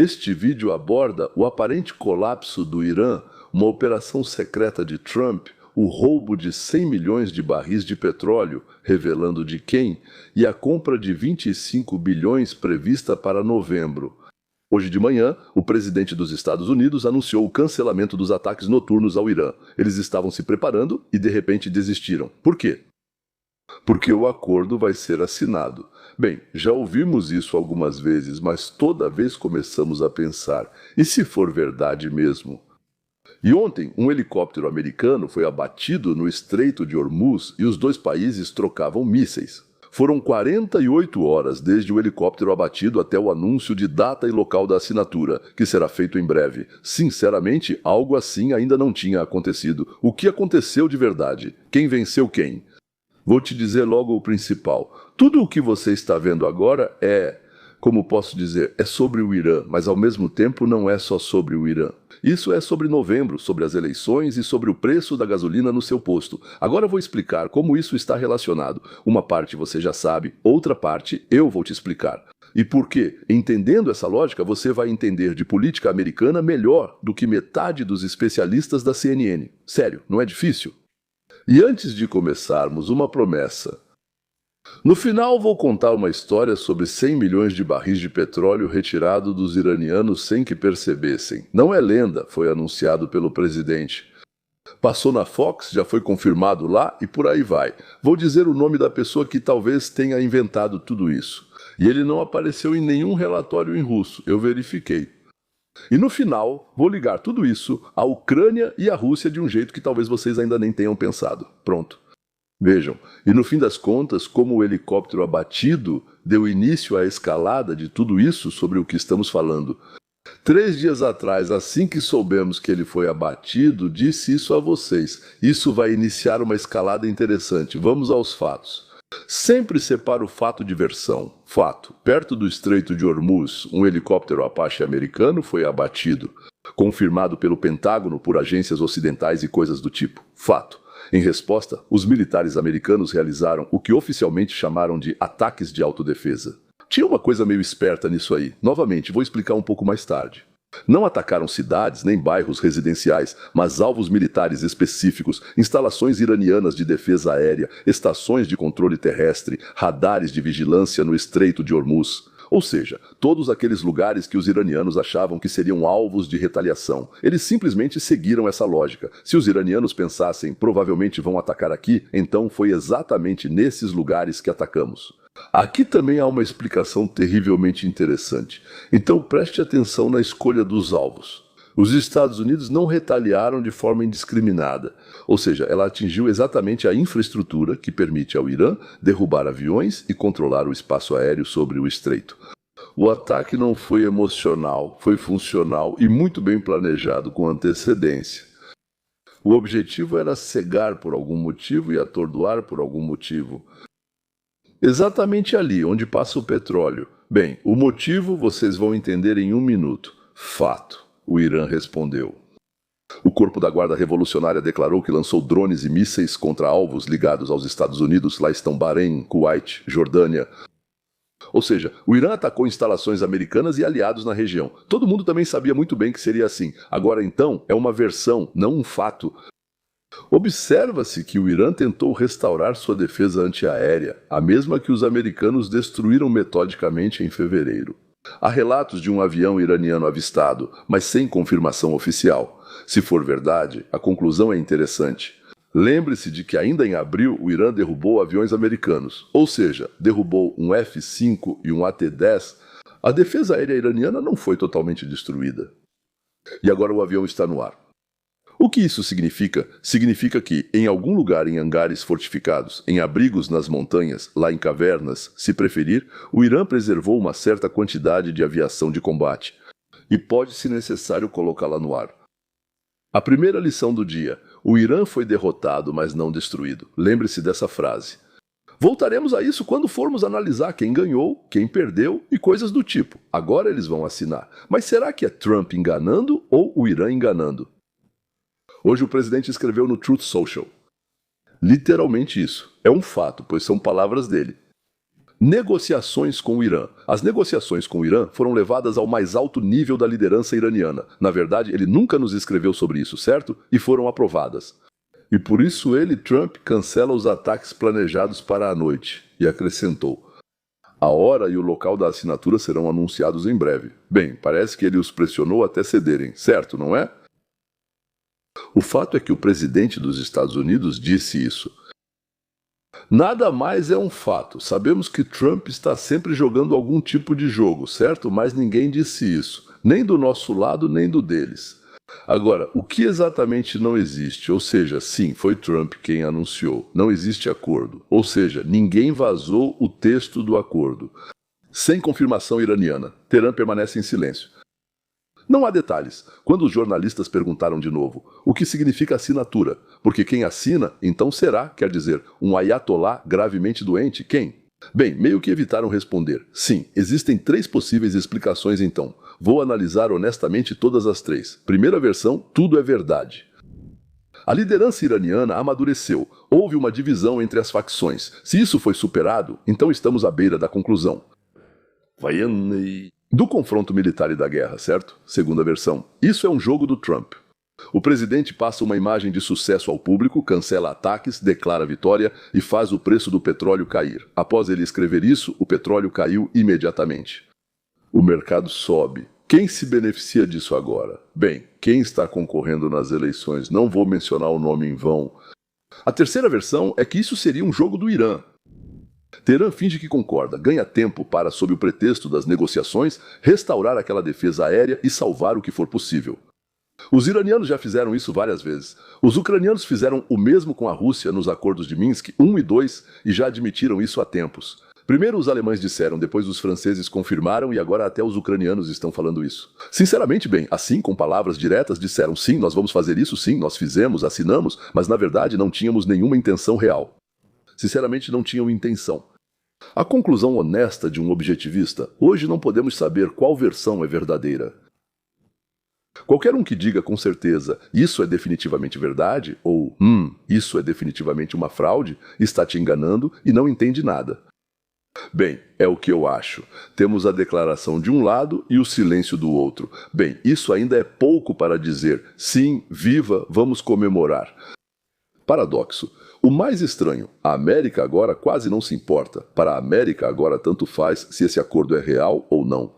Este vídeo aborda o aparente colapso do Irã, uma operação secreta de Trump, o roubo de 100 milhões de barris de petróleo, revelando de quem, e a compra de 25 bilhões prevista para novembro. Hoje de manhã, o presidente dos Estados Unidos anunciou o cancelamento dos ataques noturnos ao Irã. Eles estavam se preparando e de repente desistiram. Por quê? Porque o acordo vai ser assinado. Bem, já ouvimos isso algumas vezes, mas toda vez começamos a pensar, e se for verdade mesmo? E ontem, um helicóptero americano foi abatido no Estreito de Hormuz e os dois países trocavam mísseis. Foram 48 horas desde o helicóptero abatido até o anúncio de data e local da assinatura, que será feito em breve. Sinceramente, algo assim ainda não tinha acontecido. O que aconteceu de verdade? Quem venceu quem? Vou te dizer logo o principal. Tudo o que você está vendo agora como posso dizer, é sobre o Irã, mas ao mesmo tempo não é só sobre o Irã. Isso é sobre novembro, sobre as eleições e sobre o preço da gasolina no seu posto. Agora eu vou explicar como isso está relacionado. Uma parte você já sabe, outra parte eu vou te explicar. E por quê? Entendendo essa lógica, você vai entender de política americana melhor do que metade dos especialistas da CNN. Sério, não é difícil? E antes de começarmos, uma promessa. No final vou contar uma história sobre 100 milhões de barris de petróleo retirado dos iranianos sem que percebessem. Não é lenda, foi anunciado pelo presidente. Passou na Fox, já foi confirmado lá e por aí vai. Vou dizer o nome da pessoa que talvez tenha inventado tudo isso. E ele não apareceu em nenhum relatório em russo, eu verifiquei. E no final, vou ligar tudo isso à Ucrânia e à Rússia de um jeito que talvez vocês ainda nem tenham pensado. Pronto. Vejam, e no fim das contas, como o helicóptero abatido deu início à escalada de tudo isso sobre o que estamos falando. 3 dias atrás, assim que soubemos que ele foi abatido, disse isso a vocês. Isso vai iniciar uma escalada interessante. Vamos aos fatos. Sempre separa o fato de versão. Fato. Perto do Estreito de Hormuz, um helicóptero Apache americano foi abatido. Confirmado pelo Pentágono por agências ocidentais e coisas do tipo. Fato. Em resposta, os militares americanos realizaram o que oficialmente chamaram de ataques de autodefesa. Tinha uma coisa meio esperta nisso aí. Novamente, vou explicar um pouco mais tarde. Não atacaram cidades nem bairros residenciais, mas alvos militares específicos, instalações iranianas de defesa aérea, estações de controle terrestre, radares de vigilância no Estreito de Hormuz. Ou seja, todos aqueles lugares que os iranianos achavam que seriam alvos de retaliação. Eles simplesmente seguiram essa lógica. Se os iranianos pensassem, provavelmente vão atacar aqui, então foi exatamente nesses lugares que atacamos. Aqui também há uma explicação terrivelmente interessante. Então preste atenção na escolha dos alvos. Os Estados Unidos não retaliaram de forma indiscriminada, ou seja, ela atingiu exatamente a infraestrutura que permite ao Irã derrubar aviões e controlar o espaço aéreo sobre o estreito. O ataque não foi emocional, foi funcional e muito bem planejado com antecedência. O objetivo era cegar por algum motivo e atordoar por algum motivo. Exatamente ali, onde passa o petróleo. Bem, o motivo vocês vão entender em 1 minuto. Fato. O Irã respondeu. O Corpo da Guarda Revolucionária declarou que lançou drones e mísseis contra alvos ligados aos Estados Unidos. Lá estão Bahrein, Kuwait, Jordânia. Ou seja, o Irã atacou instalações americanas e aliados na região. Todo mundo também sabia muito bem que seria assim. Agora então, é uma versão, não um fato. Observa-se que o Irã tentou restaurar sua defesa antiaérea, a mesma que os americanos destruíram metodicamente em fevereiro. Há relatos de um avião iraniano avistado, mas sem confirmação oficial. Se for verdade, a conclusão é interessante. Lembre-se de que ainda em abril o Irã derrubou aviões americanos, ou seja, derrubou um F-5 e um AT-10. A defesa aérea iraniana não foi totalmente destruída. E agora o avião está no ar. O que isso significa? Significa que, em algum lugar em hangares fortificados, em abrigos nas montanhas, lá em cavernas, se preferir, o Irã preservou uma certa quantidade de aviação de combate. E pode, se necessário, colocá-la no ar. A primeira lição do dia. O Irã foi derrotado, mas não destruído. Lembre-se dessa frase. Voltaremos a isso quando formos analisar quem ganhou, quem perdeu e coisas do tipo. Agora eles vão assinar. Mas será que é Trump enganando ou o Irã enganando? Hoje o presidente escreveu no Truth Social. Literalmente isso. É um fato, pois são palavras dele. Negociações com o Irã. As negociações com o Irã foram levadas ao mais alto nível da liderança iraniana. Na verdade, ele nunca nos escreveu sobre isso, certo? E foram aprovadas. E por isso ele, Trump, cancela os ataques planejados para a noite. E acrescentou: a hora e o local da assinatura serão anunciados em breve. Bem, parece que ele os pressionou até cederem, certo, não é? O fato é que o presidente dos Estados Unidos disse isso. Nada mais é um fato. Sabemos que Trump está sempre jogando algum tipo de jogo, certo? Mas ninguém disse isso. Nem do nosso lado, nem do deles. Agora, o que exatamente não existe? Ou seja, sim, foi Trump quem anunciou. Não existe acordo. Ou seja, ninguém vazou o texto do acordo. Sem confirmação iraniana. Teherã permanece em silêncio. Não há detalhes. Quando os jornalistas perguntaram de novo o que significa assinatura, porque quem assina, então será, quer dizer, um ayatolá gravemente doente, quem? Bem, meio que evitaram responder. Sim, existem 3 possíveis explicações então. Vou analisar honestamente todas as 3. Primeira versão, tudo é verdade. A liderança iraniana amadureceu. Houve uma divisão entre as facções. Se isso foi superado, então estamos à beira da conclusão do confronto militar e da guerra, certo? Segunda versão. Isso é um jogo do Trump. O presidente passa uma imagem de sucesso ao público, cancela ataques, declara vitória e faz o preço do petróleo cair. Após ele escrever isso, o petróleo caiu imediatamente. O mercado sobe. Quem se beneficia disso agora? Bem, quem está concorrendo nas eleições? Não vou mencionar o nome em vão. A terceira versão é que isso seria um jogo do Irã. Teherã finge que concorda, ganha tempo para, sob o pretexto das negociações, restaurar aquela defesa aérea e salvar o que for possível. Os iranianos já fizeram isso várias vezes. Os ucranianos fizeram o mesmo com a Rússia nos acordos de Minsk 1 e 2 e já admitiram isso há tempos. Primeiro os alemães disseram, depois os franceses confirmaram e agora até os ucranianos estão falando isso. Sinceramente, bem, assim, com palavras diretas, disseram sim, nós vamos fazer isso, sim, nós fizemos, assinamos, mas na verdade não tínhamos nenhuma intenção real. Sinceramente, não tinham intenção. A conclusão honesta de um objetivista, hoje não podemos saber qual versão é verdadeira. Qualquer um que diga com certeza, isso é definitivamente verdade, ou isso é definitivamente uma fraude, está te enganando e não entende nada. Bem, é o que eu acho. Temos a declaração de um lado e o silêncio do outro. Bem, isso ainda é pouco para dizer, sim, viva, vamos comemorar. Paradoxo. O mais estranho, a América agora quase não se importa. Para a América agora tanto faz se esse acordo é real ou não.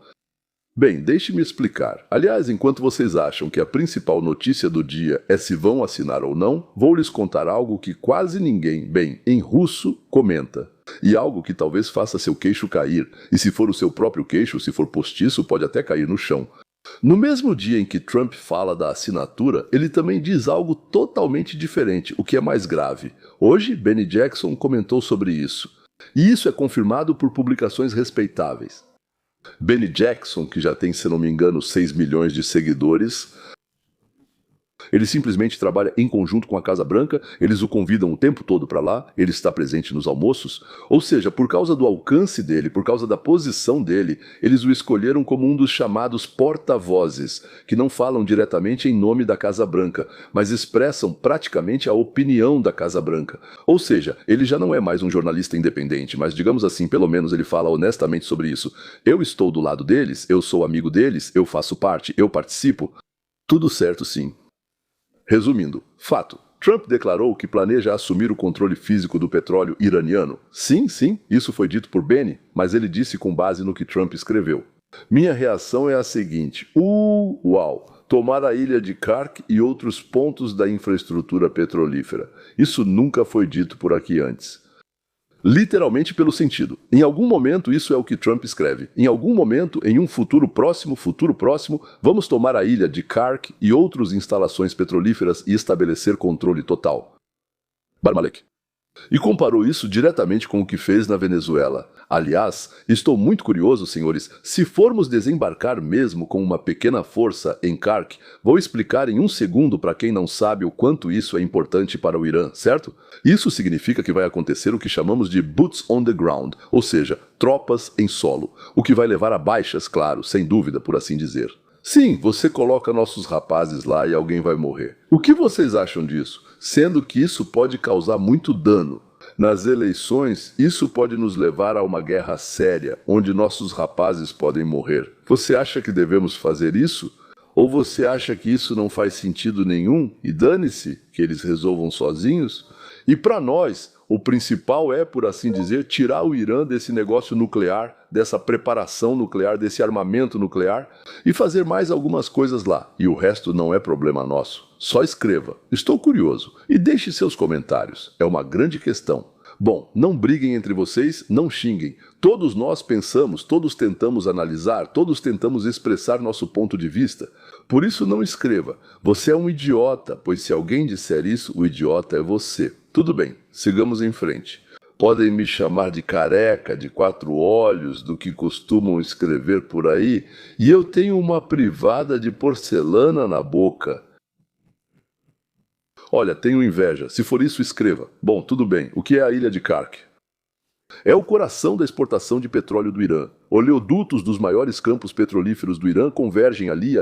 Bem, deixe-me explicar. Aliás, enquanto vocês acham que a principal notícia do dia é se vão assinar ou não, vou lhes contar algo que quase ninguém, bem, em russo, comenta. E algo que talvez faça seu queixo cair. E se for o seu próprio queixo, se for postiço, pode até cair no chão. No mesmo dia em que Trump fala da assinatura, ele também diz algo totalmente diferente, o que é mais grave. Hoje, Benny Jackson comentou sobre isso. E isso é confirmado por publicações respeitáveis. Benny Jackson, que já tem, se não me engano, 6 milhões de seguidores, ele simplesmente trabalha em conjunto com a Casa Branca, eles o convidam o tempo todo para lá, ele está presente nos almoços, ou seja, por causa do alcance dele, por causa da posição dele, eles o escolheram como um dos chamados porta-vozes, que não falam diretamente em nome da Casa Branca, mas expressam praticamente a opinião da Casa Branca. Ou seja, ele já não é mais um jornalista independente, mas digamos assim, pelo menos ele fala honestamente sobre isso. Eu estou do lado deles, eu sou amigo deles, eu faço parte, eu participo. Tudo certo, sim. Resumindo, fato. Trump declarou que planeja assumir o controle físico do petróleo iraniano. Sim, isso foi dito por Benny, mas ele disse com base no que Trump escreveu. Minha reação é a seguinte: uau! Tomar a ilha de Kark e outros pontos da infraestrutura petrolífera. Isso nunca foi dito por aqui antes. Literalmente pelo sentido. Em algum momento isso é o que Trump escreve. Em algum momento, em um futuro próximo, vamos tomar a ilha de Kark e outras instalações petrolíferas e estabelecer controle total. Barmalek. E comparou isso diretamente com o que fez na Venezuela. Aliás, estou muito curioso, senhores, se formos desembarcar mesmo com uma pequena força em Kark, vou explicar em um segundo para quem não sabe o quanto isso é importante para o Irã, certo? Isso significa que vai acontecer o que chamamos de boots on the ground, ou seja, tropas em solo, o que vai levar a baixas, claro, sem dúvida, por assim dizer. Sim, você coloca nossos rapazes lá e alguém vai morrer. O que vocês acham disso? Sendo que isso pode causar muito dano. Nas eleições, isso pode nos levar a uma guerra séria, onde nossos rapazes podem morrer. Você acha que devemos fazer isso? Ou você acha que isso não faz sentido nenhum e dane-se, que eles resolvam sozinhos? E para nós, o principal é, por assim dizer, tirar o Irã desse negócio nuclear, dessa preparação nuclear, desse armamento nuclear e fazer mais algumas coisas lá. E o resto não é problema nosso. Só escreva. Estou curioso. E deixe seus comentários. É uma grande questão. Bom, não briguem entre vocês, não xinguem. Todos nós pensamos, todos tentamos analisar, todos tentamos expressar nosso ponto de vista. Por isso não escreva. Você é um idiota, pois se alguém disser isso, o idiota é você. Tudo bem, sigamos em frente. Podem me chamar de careca, de 4 olhos, do que costumam escrever por aí, e eu tenho uma privada de porcelana na boca. Olha, tenho inveja. Se for isso, escreva. Bom, tudo bem. O que é a ilha de Kark? É o coração da exportação de petróleo do Irã. Oleodutos dos maiores campos petrolíferos do Irã convergem ali,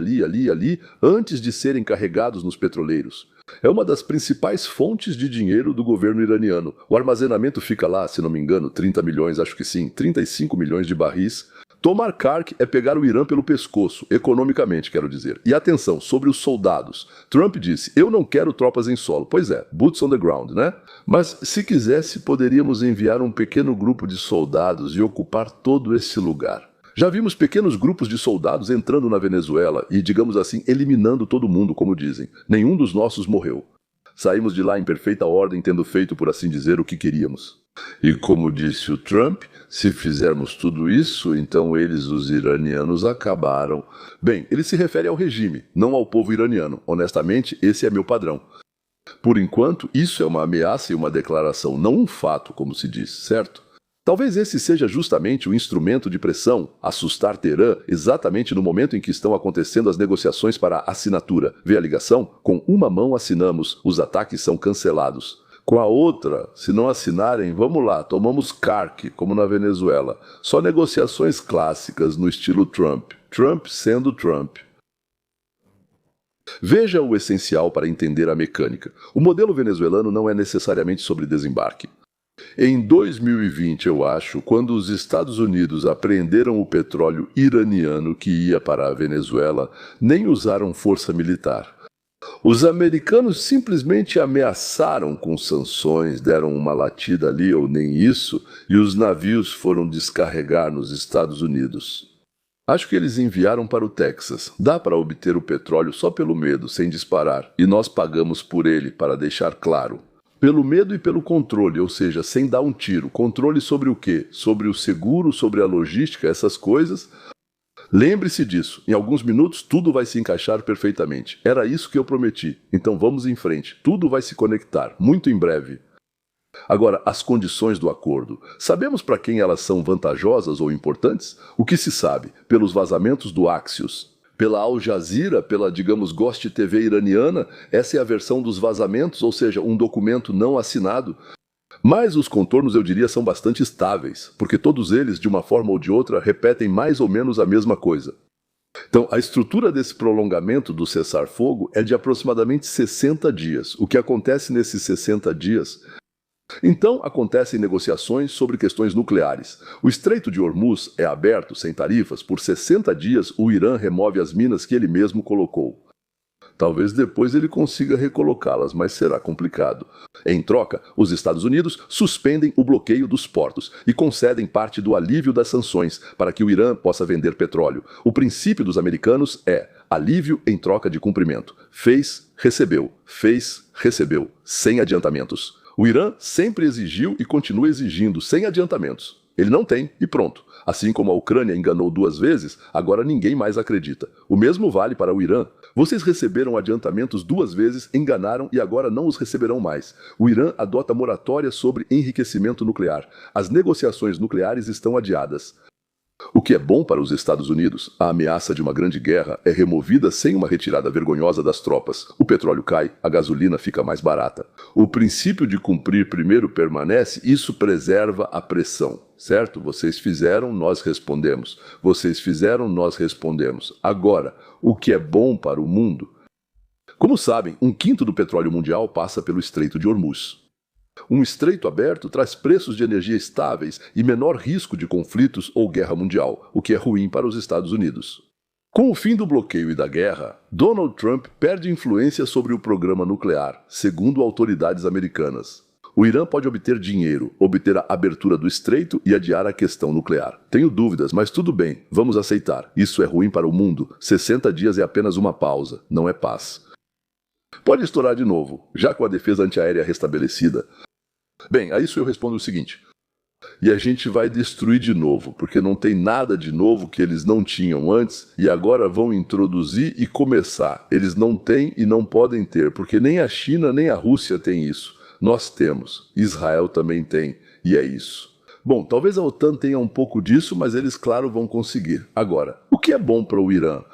antes de serem carregados nos petroleiros. É uma das principais fontes de dinheiro do governo iraniano. O armazenamento fica lá, se não me engano, 30 milhões, acho que sim, 35 milhões de barris. Tomar Kark é pegar o Irã pelo pescoço, economicamente, quero dizer. E atenção, sobre os soldados. Trump disse, eu não quero tropas em solo. Pois é, boots on the ground, né? Mas, se quisesse, poderíamos enviar um pequeno grupo de soldados e ocupar todo esse lugar. Já vimos pequenos grupos de soldados entrando na Venezuela e, digamos assim, eliminando todo mundo, como dizem. Nenhum dos nossos morreu. Saímos de lá em perfeita ordem, tendo feito, por assim dizer, o que queríamos. E como disse o Trump, se fizermos tudo isso, então eles, os iranianos, acabaram. Bem, ele se refere ao regime, não ao povo iraniano. Honestamente, esse é meu padrão. Por enquanto, isso é uma ameaça e uma declaração, não um fato, como se diz, certo? Talvez esse seja justamente o instrumento de pressão, assustar Teherã, exatamente no momento em que estão acontecendo as negociações para a assinatura. Vê a ligação? Com uma mão assinamos, os ataques são cancelados. Com a outra, se não assinarem, vamos lá, tomamos Kark, como na Venezuela. Só negociações clássicas no estilo Trump. Trump sendo Trump. Veja o essencial para entender a mecânica. O modelo venezuelano não é necessariamente sobre desembarque. Em 2020, eu acho, quando os Estados Unidos apreenderam o petróleo iraniano que ia para a Venezuela, nem usaram força militar. Os americanos simplesmente ameaçaram com sanções, deram uma latida ali ou nem isso, e os navios foram descarregar nos Estados Unidos. Acho que eles enviaram para o Texas. Dá para obter o petróleo só pelo medo, sem disparar, e nós pagamos por ele, para deixar claro. Pelo medo e pelo controle, ou seja, sem dar um tiro. Controle sobre o quê? Sobre o seguro, sobre a logística, essas coisas. Lembre-se disso, em alguns minutos tudo vai se encaixar perfeitamente. Era isso que eu prometi, então vamos em frente, tudo vai se conectar, muito em breve. Agora, as condições do acordo. Sabemos para quem elas são vantajosas ou importantes? O que se sabe? Pelos vazamentos do Axios. Pela Al Jazeera, pela, digamos, Ghost TV iraniana, essa é a versão dos vazamentos, ou seja, um documento não assinado. Mas os contornos, eu diria, são bastante estáveis, porque todos eles, de uma forma ou de outra, repetem mais ou menos a mesma coisa. Então, a estrutura desse prolongamento do cessar-fogo é de aproximadamente 60 dias. O que acontece nesses 60 dias? Então, acontecem negociações sobre questões nucleares. O Estreito de Hormuz é aberto, sem tarifas. Por 60 dias, o Irã remove as minas que ele mesmo colocou. Talvez depois ele consiga recolocá-las, mas será complicado. Em troca, os Estados Unidos suspendem o bloqueio dos portos e concedem parte do alívio das sanções para que o Irã possa vender petróleo. O princípio dos americanos é alívio em troca de cumprimento. Fez, recebeu, sem adiantamentos. O Irã sempre exigiu e continua exigindo, sem adiantamentos. Ele não tem e pronto. Assim como a Ucrânia enganou 2 vezes, agora ninguém mais acredita. O mesmo vale para o Irã. Vocês receberam adiantamentos 2 vezes, enganaram e agora não os receberão mais. O Irã adota moratória sobre enriquecimento nuclear. As negociações nucleares estão adiadas. O que é bom para os Estados Unidos, a ameaça de uma grande guerra é removida sem uma retirada vergonhosa das tropas. O petróleo cai, a gasolina fica mais barata. O princípio de cumprir primeiro permanece, isso preserva a pressão, certo? Vocês fizeram, nós respondemos. Vocês fizeram, nós respondemos. Agora, o que é bom para o mundo? Como sabem, 1/5 do petróleo mundial passa pelo Estreito de Hormuz. Um estreito aberto traz preços de energia estáveis e menor risco de conflitos ou guerra mundial, o que é ruim para os Estados Unidos. Com o fim do bloqueio e da guerra, Donald Trump perde influência sobre o programa nuclear, segundo autoridades americanas. O Irã pode obter dinheiro, obter a abertura do estreito e adiar a questão nuclear. Tenho dúvidas, mas tudo bem, vamos aceitar. Isso é ruim para o mundo. 60 dias é apenas uma pausa, não é paz. Pode estourar de novo, já com a defesa antiaérea restabelecida. Bem, a isso eu respondo o seguinte. E a gente vai destruir de novo, porque não tem nada de novo que eles não tinham antes e agora vão introduzir e começar. Eles não têm e não podem ter, porque nem a China nem a Rússia têm isso. Nós temos, Israel também tem, e é isso. Bom, talvez a OTAN tenha um pouco disso, mas eles, claro, vão conseguir. Agora, o que é bom para o Irã?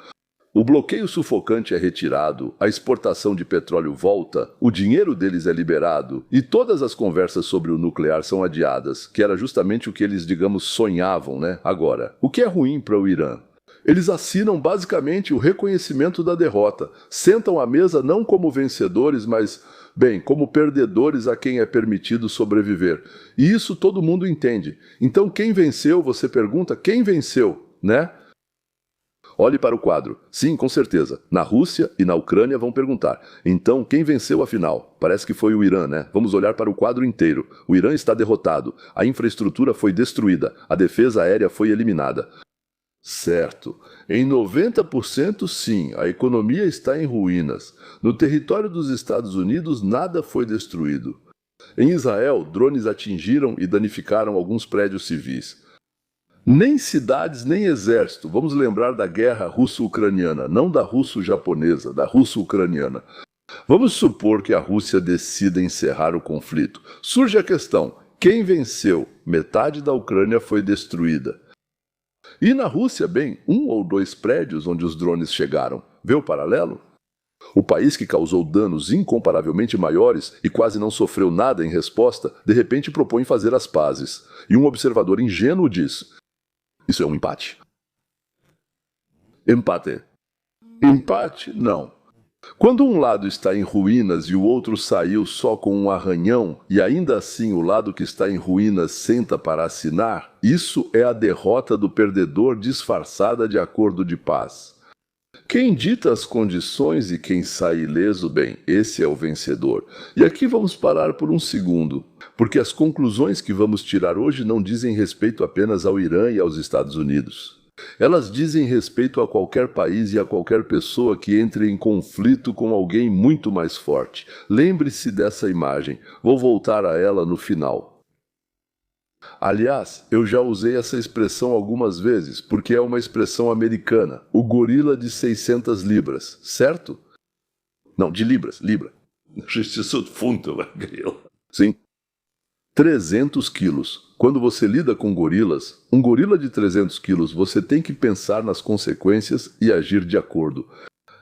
O bloqueio sufocante é retirado, a exportação de petróleo volta, o dinheiro deles é liberado e todas as conversas sobre o nuclear são adiadas, que era justamente o que eles, digamos, sonhavam, né? Agora, o que é ruim para o Irã? Eles assinam basicamente o reconhecimento da derrota, sentam à mesa não como vencedores, mas, bem, como perdedores a quem é permitido sobreviver. E isso todo mundo entende. Então quem venceu, você pergunta, quem venceu, né? Olhe para o quadro. Sim, com certeza. Na Rússia e na Ucrânia vão perguntar. Então, quem venceu afinal? Parece que foi o Irã, né? Vamos olhar para o quadro inteiro. O Irã está derrotado. A infraestrutura foi destruída. A defesa aérea foi eliminada. Certo. Em 90% sim, a economia está em ruínas. No território dos Estados Unidos, nada foi destruído. Em Israel, drones atingiram e danificaram alguns prédios civis. Nem cidades, nem exército. Vamos lembrar da guerra russo-ucraniana, não da russo-japonesa, da russo-ucraniana. Vamos supor que a Rússia decida encerrar o conflito. Surge a questão, quem venceu? Metade da Ucrânia foi destruída. E na Rússia, bem, 1 ou 2 prédios onde os drones chegaram. Vê o paralelo? O país que causou danos incomparavelmente maiores e quase não sofreu nada em resposta, de repente propõe fazer as pazes. E um observador ingênuo diz: isso é um empate? Empate. Empate? Não. Quando um lado está em ruínas e o outro saiu só com um arranhão, e ainda assim o lado que está em ruínas senta para assinar, isso é a derrota do perdedor disfarçada de acordo de paz. Quem dita as condições e quem sai ileso, bem, esse é o vencedor. E aqui vamos parar por um segundo, porque as conclusões que vamos tirar hoje não dizem respeito apenas ao Irã e aos Estados Unidos. Elas dizem respeito a qualquer país e a qualquer pessoa que entre em conflito com alguém muito mais forte. Lembre-se dessa imagem. Vou voltar a ela no final. Aliás, eu já usei essa expressão algumas vezes, porque é uma expressão americana. O gorila de 600 libras, certo? Não, de libras, libra. Sim. 300 quilos. Quando você lida com gorilas, um gorila de 300 quilos, você tem que pensar nas consequências e agir de acordo.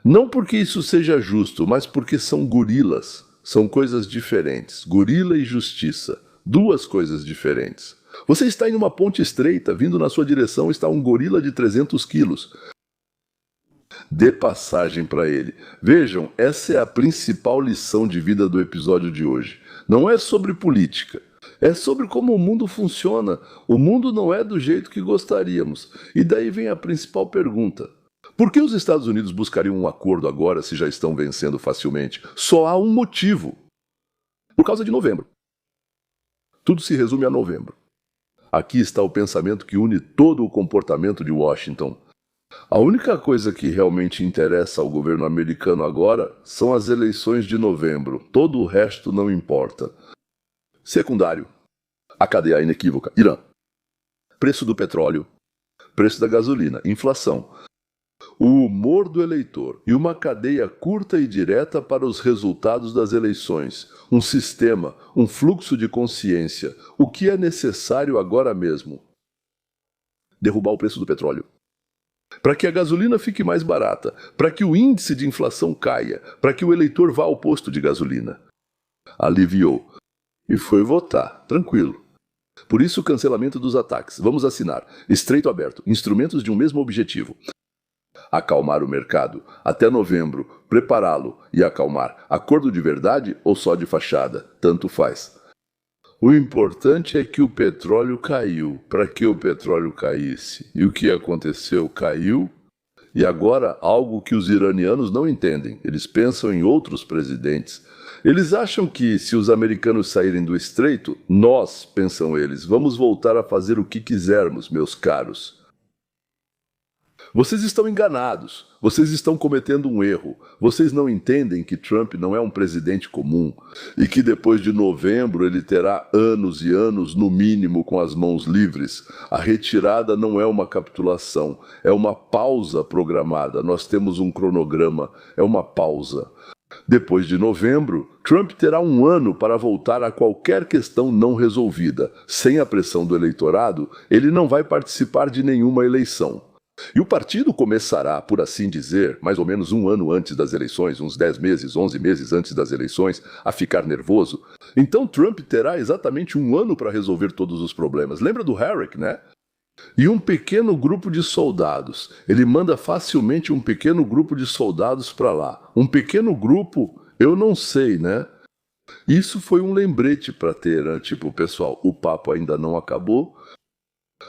Não porque isso seja justo, mas porque são gorilas. São coisas diferentes. Gorila e justiça. 2 coisas diferentes. Você está em uma ponte estreita, vindo na sua direção está um gorila de 300 quilos. Dê passagem para ele. Vejam, essa é a principal lição de vida do episódio de hoje. Não é sobre política. É sobre como o mundo funciona. O mundo não é do jeito que gostaríamos. E daí vem a principal pergunta. Por que os Estados Unidos buscariam um acordo agora se já estão vencendo facilmente? Só há um motivo. Por causa de novembro. Tudo se resume a novembro. Aqui está o pensamento que une todo o comportamento de Washington. A única coisa que realmente interessa ao governo americano agora são as eleições de novembro. Todo o resto não importa. Secundário. A cadeia inequívoca. Irã. Preço do petróleo. Preço da gasolina. Inflação. O humor do eleitor e uma cadeia curta e direta para os resultados das eleições. Um sistema, um fluxo de consciência. O que é necessário agora mesmo? Derrubar o preço do petróleo. Para que a gasolina fique mais barata, para que o índice de inflação caia, para que o eleitor vá ao posto de gasolina. Aliviou. E foi votar, tranquilo. Por isso o cancelamento dos ataques. Vamos assinar. Estreito aberto. Instrumentos de um mesmo objetivo. Acalmar o mercado. Até novembro. Prepará-lo e acalmar. Acordo de verdade ou só de fachada? Tanto faz. O importante é que o petróleo caiu. Para que o petróleo caísse? E o que aconteceu? Caiu. E agora, algo que os iranianos não entendem. Eles pensam em outros presidentes. Eles acham que, se os americanos saírem do estreito, nós, pensam eles, vamos voltar a fazer o que quisermos, meus caros. Vocês estão enganados. Vocês estão cometendo um erro. Vocês não entendem que Trump não é um presidente comum e que depois de novembro ele terá anos e anos, no mínimo, com as mãos livres. A retirada não é uma capitulação, é uma pausa programada. Nós temos um cronograma, é uma pausa. Depois de novembro, Trump terá um ano para voltar a qualquer questão não resolvida. Sem a pressão do eleitorado, ele não vai participar de nenhuma eleição. E o partido começará, por assim dizer, mais ou menos um ano antes das eleições, uns 10 meses, 11 meses antes das eleições, a ficar nervoso. Então Trump terá exatamente um ano para resolver todos os problemas. Lembra do Herrick, né? E um pequeno grupo de soldados. Ele manda facilmente um pequeno grupo de soldados para lá. Um pequeno grupo, eu não sei, né? Isso foi um lembrete para ter, né? Tipo, pessoal, o papo ainda não acabou.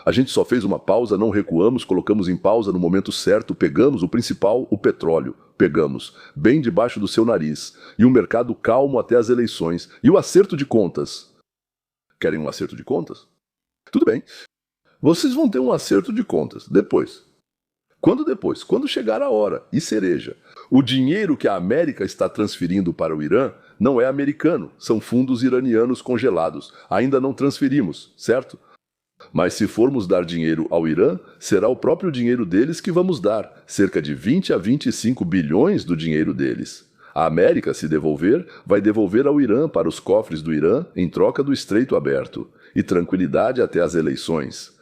A gente só fez uma pausa, não recuamos, colocamos em pausa no momento certo, pegamos o principal, o petróleo. Pegamos, bem debaixo do seu nariz. E um mercado calmo até as eleições. E o acerto de contas. Querem um acerto de contas? Tudo bem. Vocês vão ter um acerto de contas. Depois. Quando depois? Quando chegar a hora. E cereja. O dinheiro que a América está transferindo para o Irã não é americano. São fundos iranianos congelados. Ainda não transferimos, certo? Mas se formos dar dinheiro ao Irã, será o próprio dinheiro deles que vamos dar, cerca de 20 a 25 bilhões do dinheiro deles. A América, se devolver, vai devolver ao Irã para os cofres do Irã em troca do estreito aberto, e tranquilidade até as eleições.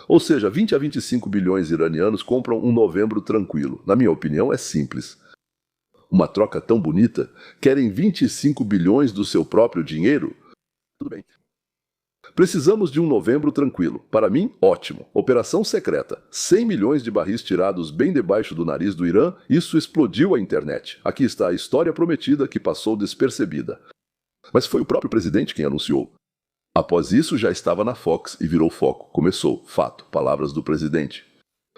Ou seja, 20 a 25 bilhões iranianos compram um novembro tranquilo. Na minha opinião, é simples. Uma troca tão bonita? Querem 25 bilhões do seu próprio dinheiro? Tudo bem. Precisamos de um novembro tranquilo. Para mim, ótimo. Operação secreta. 100 milhões de barris tirados bem debaixo do nariz do Irã, isso explodiu a internet. Aqui está a história prometida que passou despercebida. Mas foi o próprio presidente quem anunciou. Após isso, já estava na Fox e virou foco. Começou. Fato. Palavras do presidente.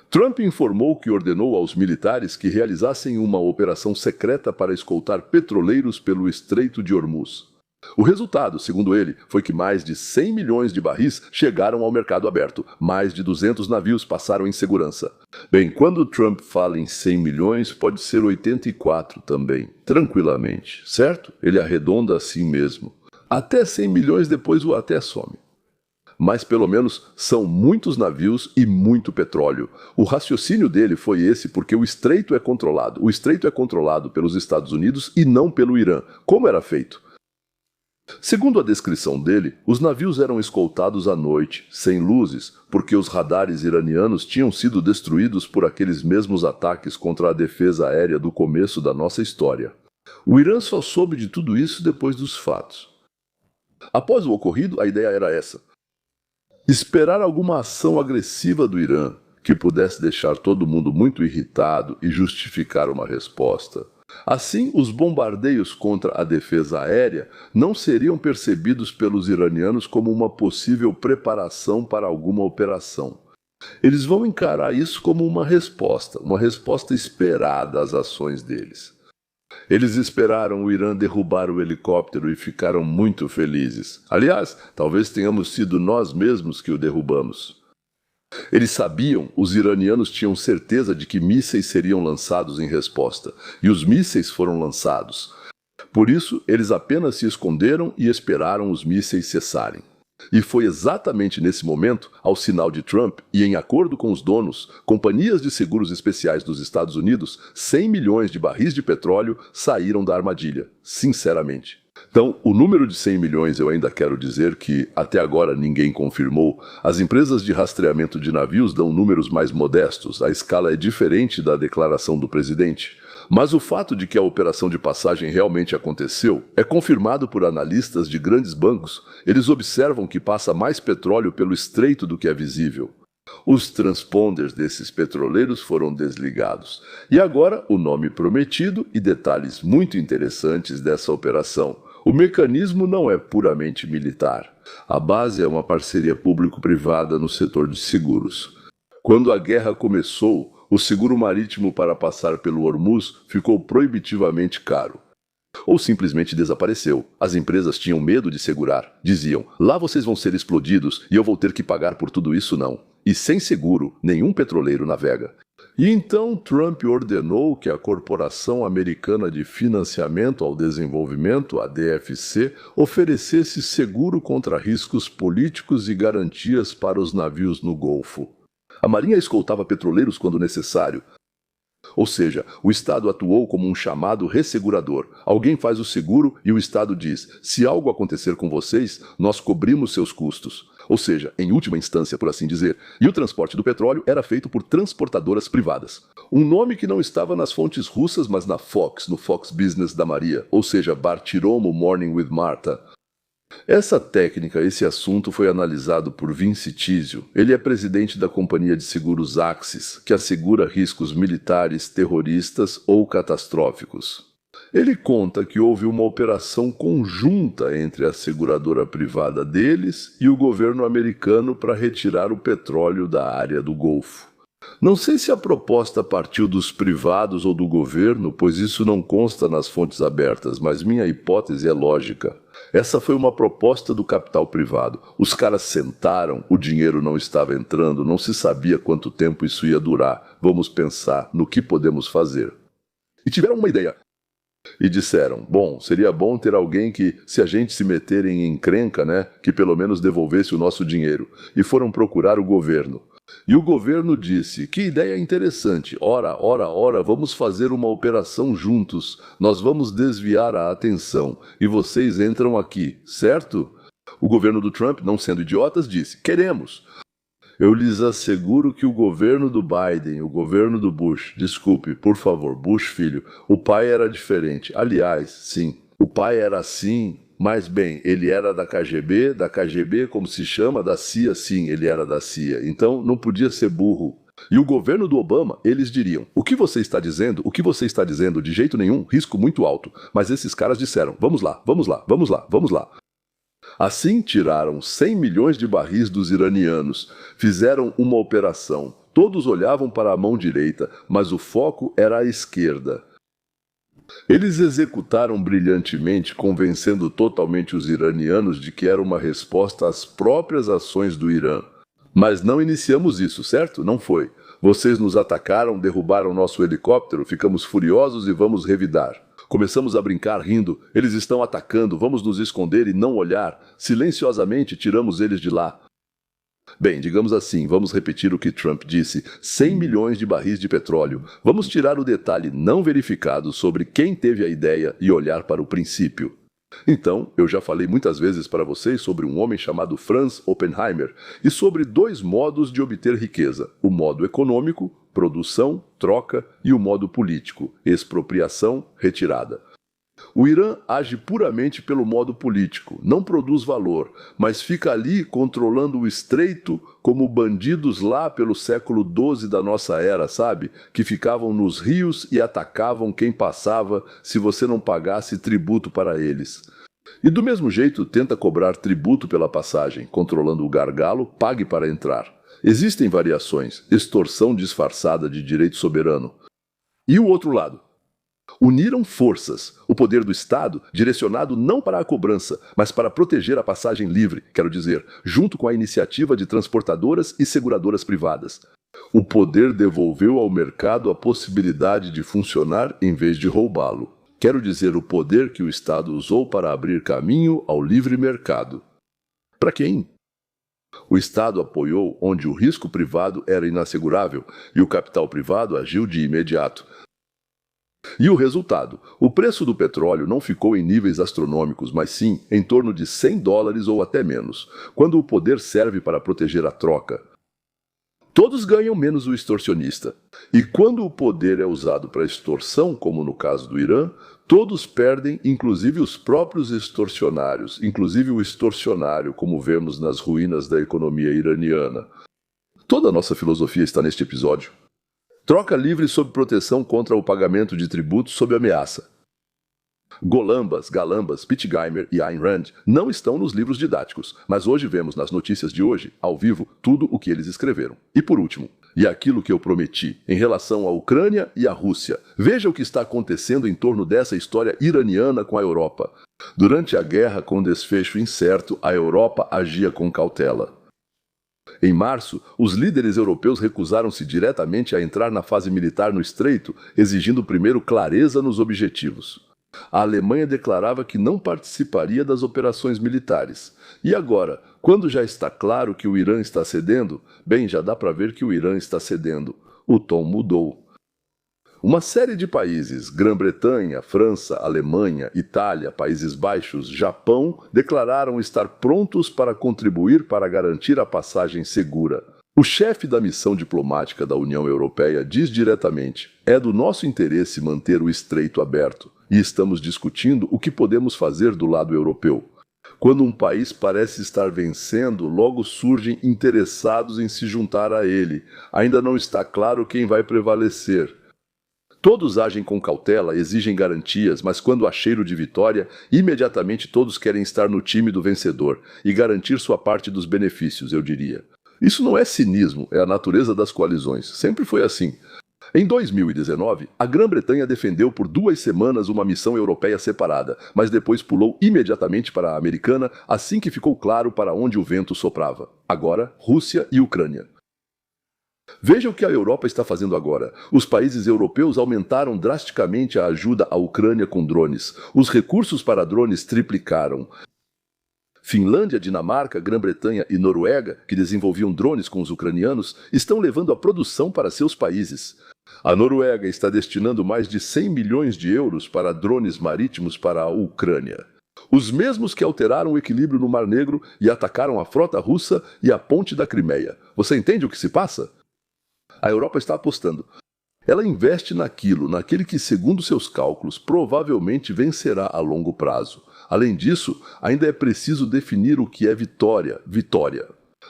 Trump informou que ordenou aos militares que realizassem uma operação secreta para escoltar petroleiros pelo Estreito de Hormuz. O resultado, segundo ele, foi que mais de 100 milhões de barris chegaram ao mercado aberto. Mais de 200 navios passaram em segurança. Bem, quando Trump fala em 100 milhões, pode ser 84 também, tranquilamente, certo? Ele arredonda assim mesmo. Até 100 milhões depois o até some. Mas pelo menos são muitos navios e muito petróleo. O raciocínio dele foi esse porque o estreito é controlado. O estreito é controlado pelos Estados Unidos e não pelo Irã. Como era feito? Segundo a descrição dele, os navios eram escoltados à noite, sem luzes, porque os radares iranianos tinham sido destruídos por aqueles mesmos ataques contra a defesa aérea do começo da nossa história. O Irã só soube de tudo isso depois dos fatos. Após o ocorrido, a ideia era essa: esperar alguma ação agressiva do Irã, que pudesse deixar todo mundo muito irritado e justificar uma resposta. Assim, os bombardeios contra a defesa aérea não seriam percebidos pelos iranianos como uma possível preparação para alguma operação. Eles vão encarar isso como uma resposta esperada às ações deles. Eles esperaram o Irã derrubar o helicóptero e ficaram muito felizes. Aliás, talvez tenhamos sido nós mesmos que o derrubamos. Eles sabiam, os iranianos tinham certeza de que mísseis seriam lançados em resposta, e os mísseis foram lançados. Por isso, eles apenas se esconderam e esperaram os mísseis cessarem. E foi exatamente nesse momento, ao sinal de Trump e em acordo com os donos, companhias de seguros especiais dos Estados Unidos, 100 milhões de barris de petróleo saíram da armadilha, sinceramente. Então, o número de 100 milhões eu ainda quero dizer que, até agora, ninguém confirmou. As empresas de rastreamento de navios dão números mais modestos, a escala é diferente da declaração do presidente. Mas o fato de que a operação de passagem realmente aconteceu é confirmado por analistas de grandes bancos. Eles observam que passa mais petróleo pelo estreito do que é visível. Os transponders desses petroleiros foram desligados. E agora, o nome prometido e detalhes muito interessantes dessa operação. O mecanismo não é puramente militar. A base é uma parceria público-privada no setor de seguros. Quando a guerra começou, o seguro marítimo para passar pelo Hormuz ficou proibitivamente caro. Ou simplesmente desapareceu. As empresas tinham medo de segurar. Diziam, lá vocês vão ser explodidos e eu vou ter que pagar por tudo isso não. E sem seguro, nenhum petroleiro navega. E então Trump ordenou que a Corporação Americana de Financiamento ao Desenvolvimento, a DFC, oferecesse seguro contra riscos políticos e garantias para os navios no Golfo. A Marinha escoltava petroleiros quando necessário. Ou seja, o Estado atuou como um chamado ressegurador. Alguém faz o seguro e o Estado diz, se algo acontecer com vocês, nós cobrimos seus custos. Ou seja, em última instância, por assim dizer. E o transporte do petróleo era feito por transportadoras privadas. Um nome que não estava nas fontes russas, mas na Fox, no Fox Business da Maria. Ou seja, Bartiromo Morning with Martha. Essa técnica, esse assunto foi analisado por Vince Tizio. Ele é presidente da companhia de seguros Axis, que assegura riscos militares, terroristas ou catastróficos. Ele conta que houve uma operação conjunta entre a seguradora privada deles e o governo americano para retirar o petróleo da área do Golfo. Não sei se a proposta partiu dos privados ou do governo, pois isso não consta nas fontes abertas, mas minha hipótese é lógica. Essa foi uma proposta do capital privado. Os caras sentaram, o dinheiro não estava entrando, não se sabia quanto tempo isso ia durar. Vamos pensar no que podemos fazer. E tiveram uma ideia. E disseram, bom, seria bom ter alguém que, se a gente se meter em encrenca, que pelo menos devolvesse o nosso dinheiro. E foram procurar o governo. E o governo disse, que ideia interessante, ora, vamos fazer uma operação juntos, nós vamos desviar a atenção, e vocês entram aqui, certo? O governo do Trump, não sendo idiotas, disse, queremos. Eu lhes asseguro que o governo do Biden, o governo do Bush, desculpe, por favor, Bush filho, o pai era diferente, aliás, sim, o pai era assim. Mas bem, ele era da KGB, como se chama, da CIA, sim, ele era da CIA. Então, não podia ser burro. E o governo do Obama, eles diriam, o que você está dizendo, de jeito nenhum, risco muito alto. Mas esses caras disseram, vamos lá. Assim, tiraram 100 milhões de barris dos iranianos, fizeram uma operação. Todos olhavam para a mão direita, mas o foco era a esquerda. Eles executaram brilhantemente, convencendo totalmente os iranianos de que era uma resposta às próprias ações do Irã. Mas não iniciamos isso, certo? Não foi. Vocês nos atacaram, derrubaram nosso helicóptero, ficamos furiosos e vamos revidar. Começamos a brincar rindo, eles estão atacando, vamos nos esconder e não olhar. Silenciosamente tiramos eles de lá. Bem, digamos assim, vamos repetir o que Trump disse, 100 milhões de barris de petróleo. Vamos tirar o detalhe não verificado sobre quem teve a ideia e olhar para o princípio. Então, eu já falei muitas vezes para vocês sobre um homem chamado Franz Oppenheimer e sobre 2 modos de obter riqueza, o modo econômico, produção, troca, e o modo político, expropriação, retirada. O Irã age puramente pelo modo político, não produz valor, mas fica ali controlando o estreito como bandidos lá pelo século XII da nossa era, sabe? Que ficavam nos rios e atacavam quem passava se você não pagasse tributo para eles. E do mesmo jeito tenta cobrar tributo pela passagem, controlando o gargalo, pague para entrar. Existem variações, extorsão disfarçada de direito soberano. E o outro lado? Uniram forças, o poder do Estado direcionado não para a cobrança, mas para proteger a passagem livre, quero dizer, junto com a iniciativa de transportadoras e seguradoras privadas. O poder devolveu ao mercado a possibilidade de funcionar em vez de roubá-lo. Quero dizer, o poder que o Estado usou para abrir caminho ao livre mercado. Para quem? O Estado apoiou onde o risco privado era inassegurável e o capital privado agiu de imediato. E o resultado? O preço do petróleo não ficou em níveis astronômicos, mas sim em torno de $100 ou até menos, quando o poder serve para proteger a troca. Todos ganham menos o extorsionista. E quando o poder é usado para extorsão, como no caso do Irã, todos perdem, inclusive os próprios extorsionários, inclusive o extorsionário, como vemos nas ruínas da economia iraniana. Toda a nossa filosofia está neste episódio. Troca livre sob proteção contra o pagamento de tributos sob ameaça. Golambas, Galambas, Pittgeimer e Ayn Rand não estão nos livros didáticos, mas hoje vemos nas notícias de hoje, ao vivo, tudo o que eles escreveram. E por último, e aquilo que eu prometi, em relação à Ucrânia e à Rússia. Veja o que está acontecendo em torno dessa história iraniana com a Europa. Durante a guerra com desfecho incerto, a Europa agia com cautela. Em março, os líderes europeus recusaram-se diretamente a entrar na fase militar no Estreito, exigindo primeiro clareza nos objetivos. A Alemanha declarava que não participaria das operações militares. E agora, quando já está claro que o Irã está cedendo, bem, já dá para ver que o Irã está cedendo. O tom mudou. Uma série de países, Grã-Bretanha, França, Alemanha, Itália, Países Baixos, Japão, declararam estar prontos para contribuir para garantir a passagem segura. O chefe da missão diplomática da União Europeia diz diretamente: é do nosso interesse manter o estreito aberto, e estamos discutindo o que podemos fazer do lado europeu. Quando um país parece estar vencendo, logo surgem interessados em se juntar a ele. Ainda não está claro quem vai prevalecer. Todos agem com cautela, exigem garantias, mas quando há cheiro de vitória, imediatamente todos querem estar no time do vencedor e garantir sua parte dos benefícios, eu diria. Isso não é cinismo, é a natureza das coalizões. Sempre foi assim. Em 2019, a Grã-Bretanha defendeu por 2 semanas uma missão europeia separada, mas depois pulou imediatamente para a americana assim que ficou claro para onde o vento soprava. Agora, Rússia e Ucrânia. Veja o que a Europa está fazendo agora. Os países europeus aumentaram drasticamente a ajuda à Ucrânia com drones. Os recursos para drones triplicaram. Finlândia, Dinamarca, Grã-Bretanha e Noruega, que desenvolviam drones com os ucranianos, estão levando a produção para seus países. A Noruega está destinando mais de 100 milhões de euros para drones marítimos para a Ucrânia. Os mesmos que alteraram o equilíbrio no Mar Negro e atacaram a frota russa e a ponte da Crimeia. Você entende o que se passa? A Europa está apostando. Ela investe naquele que, segundo seus cálculos, provavelmente vencerá a longo prazo. Além disso, ainda é preciso definir o que é vitória.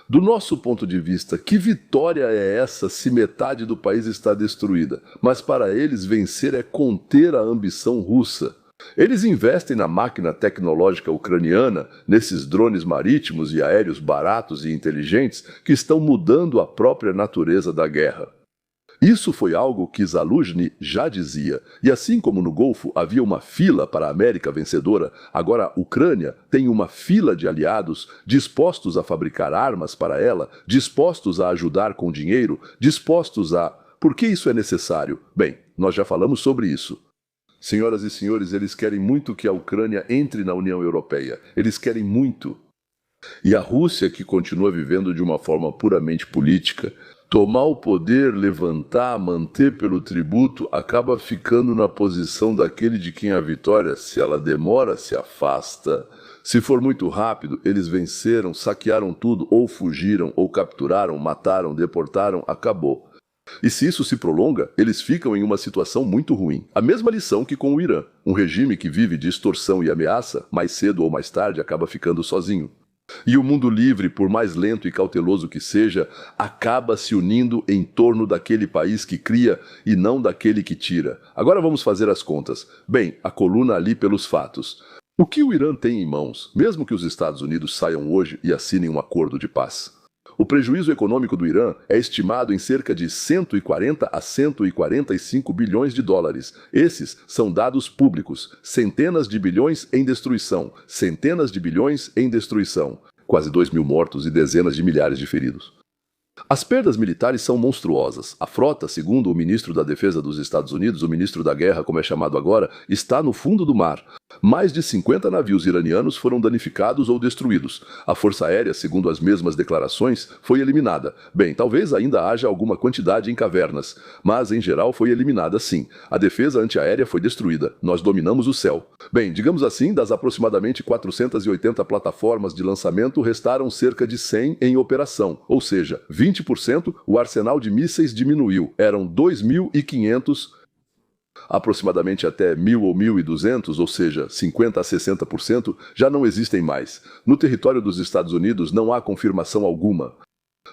Do nosso ponto de vista, que vitória é essa se metade do país está destruída? Mas para eles, vencer é conter a ambição russa. Eles investem na máquina tecnológica ucraniana, nesses drones marítimos e aéreos baratos e inteligentes que estão mudando a própria natureza da guerra. Isso foi algo que Zaluzhny já dizia, e assim como no Golfo havia uma fila para a América vencedora, agora a Ucrânia tem uma fila de aliados dispostos a fabricar armas para ela, dispostos a ajudar com dinheiro, dispostos a... Por que isso é necessário? Bem, nós já falamos sobre isso. Senhoras e senhores, eles querem muito que a Ucrânia entre na União Europeia. Eles querem muito. E a Rússia, que continua vivendo de uma forma puramente política, tomar o poder, levantar, manter pelo tributo, acaba ficando na posição daquele de quem a vitória, se ela demora, se afasta. Se for muito rápido, eles venceram, saquearam tudo, ou fugiram, ou capturaram, mataram, deportaram, acabou. E se isso se prolonga, eles ficam em uma situação muito ruim. A mesma lição que com o Irã. Um regime que vive de extorsão e ameaça, mais cedo ou mais tarde acaba ficando sozinho. E o mundo livre, por mais lento e cauteloso que seja, acaba se unindo em torno daquele país que cria e não daquele que tira. Agora vamos fazer as contas. Bem, a coluna ali pelos fatos. O que o Irã tem em mãos, mesmo que os Estados Unidos saiam hoje e assinem um acordo de paz? O prejuízo econômico do Irã é estimado em cerca de 140 a 145 bilhões de dólares. Esses são dados públicos. Centenas de bilhões em destruição. Centenas de bilhões em destruição. Quase 2.000 mortos e dezenas de milhares de feridos. As perdas militares são monstruosas. A frota, segundo o ministro da Defesa dos Estados Unidos, o ministro da Guerra, como é chamado agora, está no fundo do mar. Mais de 50 navios iranianos foram danificados ou destruídos. A Força Aérea, segundo as mesmas declarações, foi eliminada. Bem, talvez ainda haja alguma quantidade em cavernas, mas em geral foi eliminada sim. A defesa antiaérea foi destruída. Nós dominamos o céu. Bem, digamos assim, das aproximadamente 480 plataformas de lançamento, restaram cerca de 100 em operação, ou seja, 20% o arsenal de mísseis diminuiu. Eram 2.500 aproximadamente até 1.000 ou 1.200, ou seja, 50% a 60%, já não existem mais. No território dos Estados Unidos não há confirmação alguma.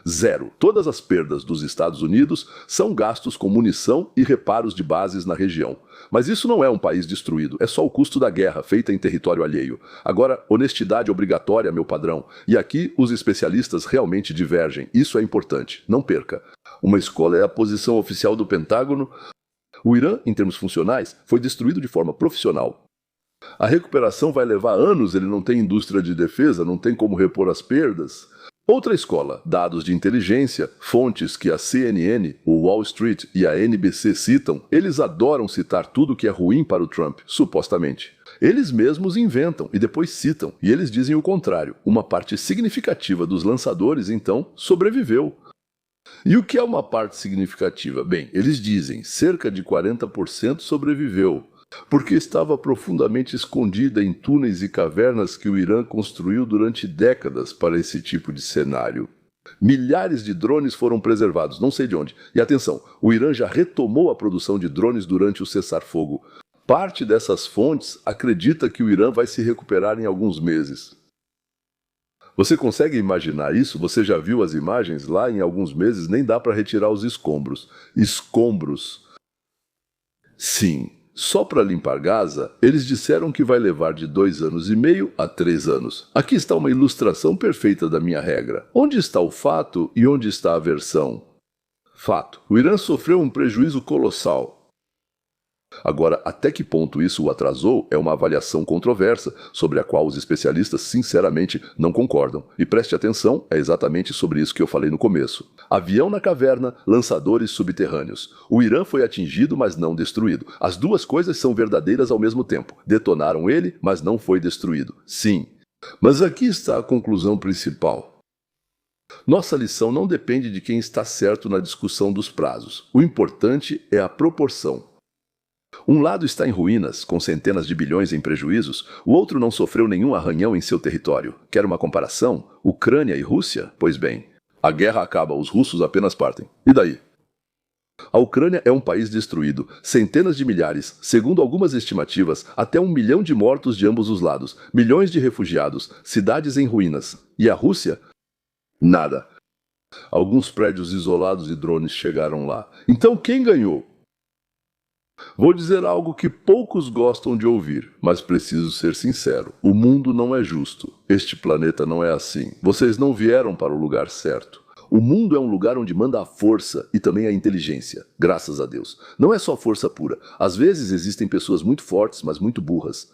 Zero. Todas as perdas dos Estados Unidos são gastos com munição e reparos de bases na região. Mas isso não é um país destruído, é só o custo da guerra feita em território alheio. Agora, honestidade obrigatória, meu padrão. E aqui os especialistas realmente divergem. Isso é importante. Não perca. Uma escola é a posição oficial do Pentágono. O Irã, em termos funcionais, foi destruído de forma profissional. A recuperação vai levar anos, ele não tem indústria de defesa, não tem como repor as perdas. Outra escola, dados de inteligência, fontes que a CNN, o Wall Street e a NBC citam, eles adoram citar tudo que é ruim para o Trump, supostamente. Eles mesmos inventam e depois citam, e eles dizem o contrário. Uma parte significativa dos lançadores, então, sobreviveu. E o que é uma parte significativa? Bem, eles dizem cerca de 40% sobreviveu, porque estava profundamente escondida em túneis e cavernas que o Irã construiu durante décadas para esse tipo de cenário. Milhares de drones foram preservados, não sei de onde. E atenção, o Irã já retomou a produção de drones durante o cessar-fogo. Parte dessas fontes acredita que o Irã vai se recuperar em alguns meses. Você consegue imaginar isso? Você já viu as imagens? Lá em alguns meses nem dá para retirar os escombros. Escombros. Sim. Só para limpar Gaza, eles disseram que vai levar de 2 anos e meio a 3 anos. Aqui está uma ilustração perfeita da minha regra. Onde está o fato e onde está a versão? Fato. O Irã sofreu um prejuízo colossal. Agora, até que ponto isso o atrasou é uma avaliação controversa, sobre a qual os especialistas sinceramente não concordam. E preste atenção, é exatamente sobre isso que eu falei no começo. Avião na caverna, lançadores subterrâneos. O Irã foi atingido, mas não destruído. As duas coisas são verdadeiras ao mesmo tempo. Detonaram ele, mas não foi destruído. Sim. Mas aqui está a conclusão principal. Nossa lição não depende de quem está certo na discussão dos prazos. O importante é a proporção. Um lado está em ruínas, com centenas de bilhões em prejuízos, o outro não sofreu nenhum arranhão em seu território. Quer uma comparação? Ucrânia e Rússia? Pois bem, a guerra acaba, os russos apenas partem. E daí? A Ucrânia é um país destruído, centenas de milhares, segundo algumas estimativas, até 1 milhão de mortos de ambos os lados, milhões de refugiados, cidades em ruínas. E a Rússia? Nada. Alguns prédios isolados e drones chegaram lá. Então quem ganhou? Vou dizer algo que poucos gostam de ouvir, mas preciso ser sincero. O mundo não é justo. Este planeta não é assim. Vocês não vieram para o lugar certo. O mundo é um lugar onde manda a força e também a inteligência, graças a Deus. Não é só força pura. Às vezes existem pessoas muito fortes, mas muito burras.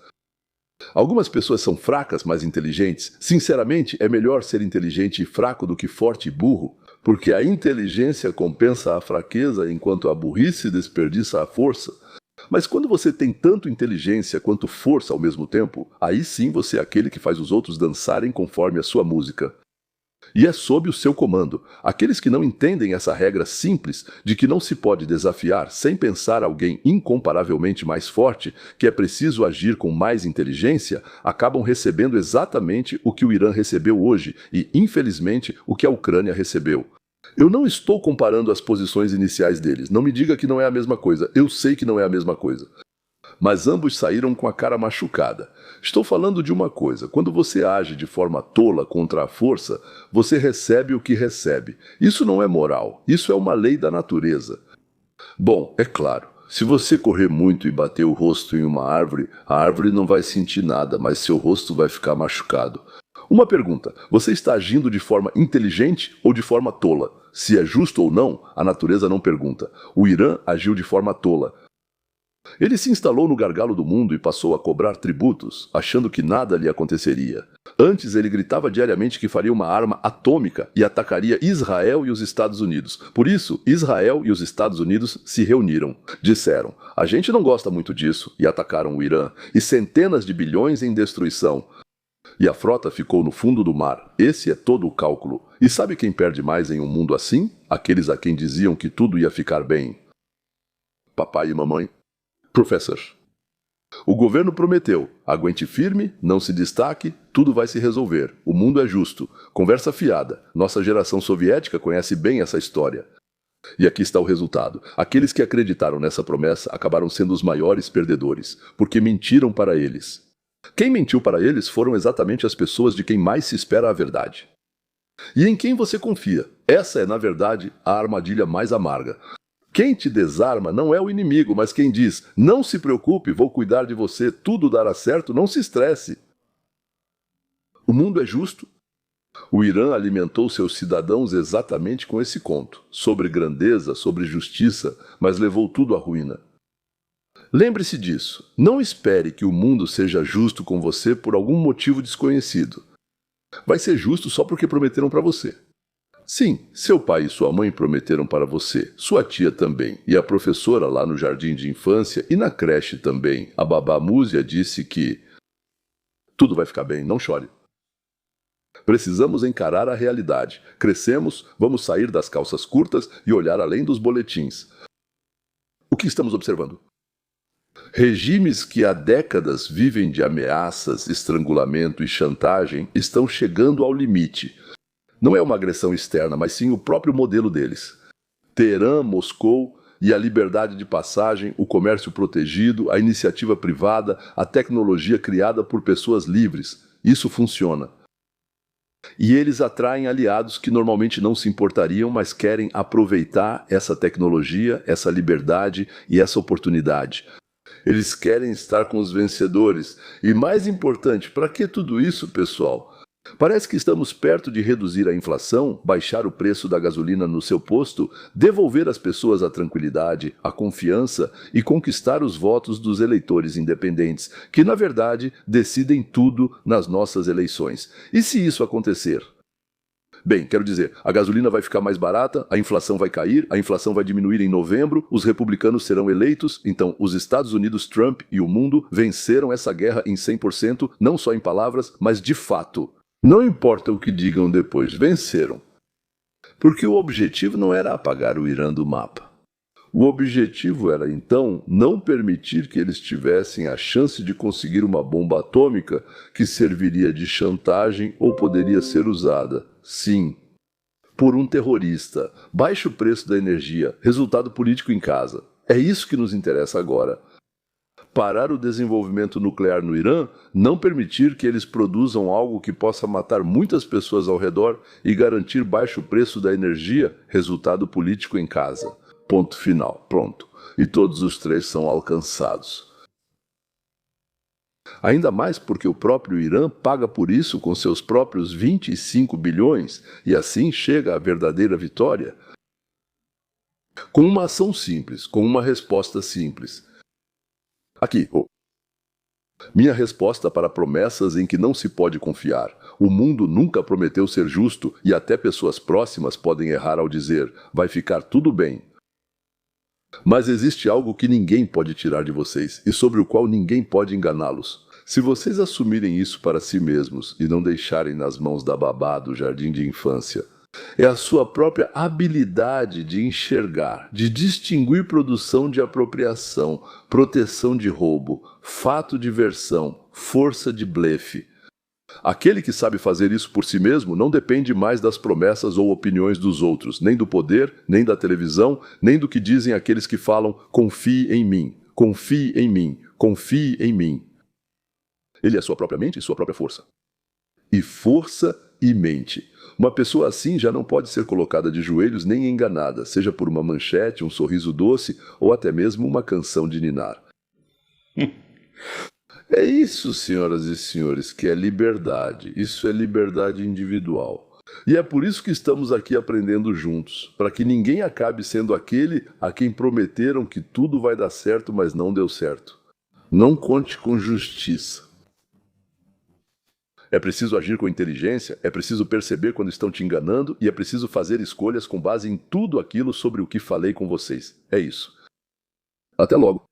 Algumas pessoas são fracas, mas inteligentes. Sinceramente, é melhor ser inteligente e fraco do que forte e burro, porque a inteligência compensa a fraqueza enquanto a burrice desperdiça a força. Mas quando você tem tanto inteligência quanto força ao mesmo tempo, aí sim você é aquele que faz os outros dançarem conforme a sua música. E é sob o seu comando. Aqueles que não entendem essa regra simples de que não se pode desafiar sem pensar alguém incomparavelmente mais forte, que é preciso agir com mais inteligência, acabam recebendo exatamente o que o Irã recebeu hoje e, infelizmente, o que a Ucrânia recebeu. Eu não estou comparando as posições iniciais deles. Não me diga que não é a mesma coisa. Eu sei que não é a mesma coisa. Mas ambos saíram com a cara machucada. Estou falando de uma coisa. Quando você age de forma tola contra a força, você recebe o que recebe. Isso não é moral. Isso é uma lei da natureza. Bom, é claro, se você correr muito e bater o rosto em uma árvore, a árvore não vai sentir nada, mas seu rosto vai ficar machucado. Uma pergunta, você está agindo de forma inteligente ou de forma tola? Se é justo ou não, a natureza não pergunta. O Irã agiu de forma tola. Ele se instalou no gargalo do mundo e passou a cobrar tributos, achando que nada lhe aconteceria. Antes ele gritava diariamente que faria uma arma atômica e atacaria Israel e os Estados Unidos. Por isso, Israel e os Estados Unidos se reuniram. Disseram, a gente não gosta muito disso, e atacaram o Irã, e centenas de bilhões em destruição. E a frota ficou no fundo do mar. Esse é todo o cálculo. E sabe quem perde mais em um mundo assim? Aqueles a quem diziam que tudo ia ficar bem. Papai e mamãe. Professor. O governo prometeu, aguente firme, não se destaque, tudo vai se resolver. O mundo é justo. Conversa fiada. Nossa geração soviética conhece bem essa história. E aqui está o resultado. Aqueles que acreditaram nessa promessa acabaram sendo os maiores perdedores, porque mentiram para eles. Quem mentiu para eles foram exatamente as pessoas de quem mais se espera a verdade. E em quem você confia? Essa é, na verdade, a armadilha mais amarga. Quem te desarma não é o inimigo, mas quem diz: não se preocupe, vou cuidar de você, tudo dará certo, não se estresse. O mundo é justo? O Irã alimentou seus cidadãos exatamente com esse conto, sobre grandeza, sobre justiça, mas levou tudo à ruína. Lembre-se disso. Não espere que o mundo seja justo com você por algum motivo desconhecido. Vai ser justo só porque prometeram para você. Sim, seu pai e sua mãe prometeram para você, sua tia também, e a professora lá no jardim de infância e na creche também, a babá Múzia, disse que tudo vai ficar bem, não chore. Precisamos encarar a realidade. Crescemos, vamos sair das calças curtas e olhar além dos boletins. O que estamos observando? Regimes que há décadas vivem de ameaças, estrangulamento e chantagem estão chegando ao limite. Não é uma agressão externa, mas sim o próprio modelo deles. Teherã, Moscou e a liberdade de passagem, o comércio protegido, a iniciativa privada, a tecnologia criada por pessoas livres. Isso funciona. E eles atraem aliados que normalmente não se importariam, mas querem aproveitar essa tecnologia, essa liberdade e essa oportunidade. Eles querem estar com os vencedores. E mais importante, para que tudo isso, pessoal? Parece que estamos perto de reduzir a inflação, baixar o preço da gasolina no seu posto, devolver às pessoas a tranquilidade, a confiança e conquistar os votos dos eleitores independentes, que na verdade decidem tudo nas nossas eleições. E se isso acontecer? Bem, quero dizer, a gasolina vai ficar mais barata, a inflação vai cair, a inflação vai diminuir em novembro, os republicanos serão eleitos, então os Estados Unidos, Trump e o mundo venceram essa guerra em 100%, não só em palavras, mas de fato. Não importa o que digam depois, venceram. Porque o objetivo não era apagar o Irã do mapa. O objetivo era, então, não permitir que eles tivessem a chance de conseguir uma bomba atômica que serviria de chantagem ou poderia ser usada, sim, por um terrorista. Baixo preço da energia, resultado político em casa. É isso que nos interessa agora. Parar o desenvolvimento nuclear no Irã, não permitir que eles produzam algo que possa matar muitas pessoas ao redor e garantir baixo preço da energia, resultado político em casa. Ponto final, pronto. E todos os três são alcançados. Ainda mais porque o próprio Irã paga por isso com seus próprios 25 bilhões e assim chega à verdadeira vitória. Com uma ação simples, com uma resposta simples. Aqui, minha resposta para promessas em que não se pode confiar. O mundo nunca prometeu ser justo e até pessoas próximas podem errar ao dizer, vai ficar tudo bem. Mas existe algo que ninguém pode tirar de vocês e sobre o qual ninguém pode enganá-los. Se vocês assumirem isso para si mesmos e não deixarem nas mãos da babá do jardim de infância, é a sua própria habilidade de enxergar, de distinguir produção de apropriação, proteção de roubo, fato de versão, força de blefe. Aquele que sabe fazer isso por si mesmo não depende mais das promessas ou opiniões dos outros, nem do poder, nem da televisão, nem do que dizem aqueles que falam confie em mim, confie em mim, confie em mim. Ele é sua própria mente e sua própria força. E força e mente. Uma pessoa assim já não pode ser colocada de joelhos nem enganada, seja por uma manchete, um sorriso doce ou até mesmo uma canção de ninar. É isso, senhoras e senhores, que é liberdade. Isso é liberdade individual. E é por isso que estamos aqui aprendendo juntos, para que ninguém acabe sendo aquele a quem prometeram que tudo vai dar certo, mas não deu certo. Não conte com justiça. É preciso agir com inteligência, é preciso perceber quando estão te enganando e é preciso fazer escolhas com base em tudo aquilo sobre o que falei com vocês. É isso. Até logo.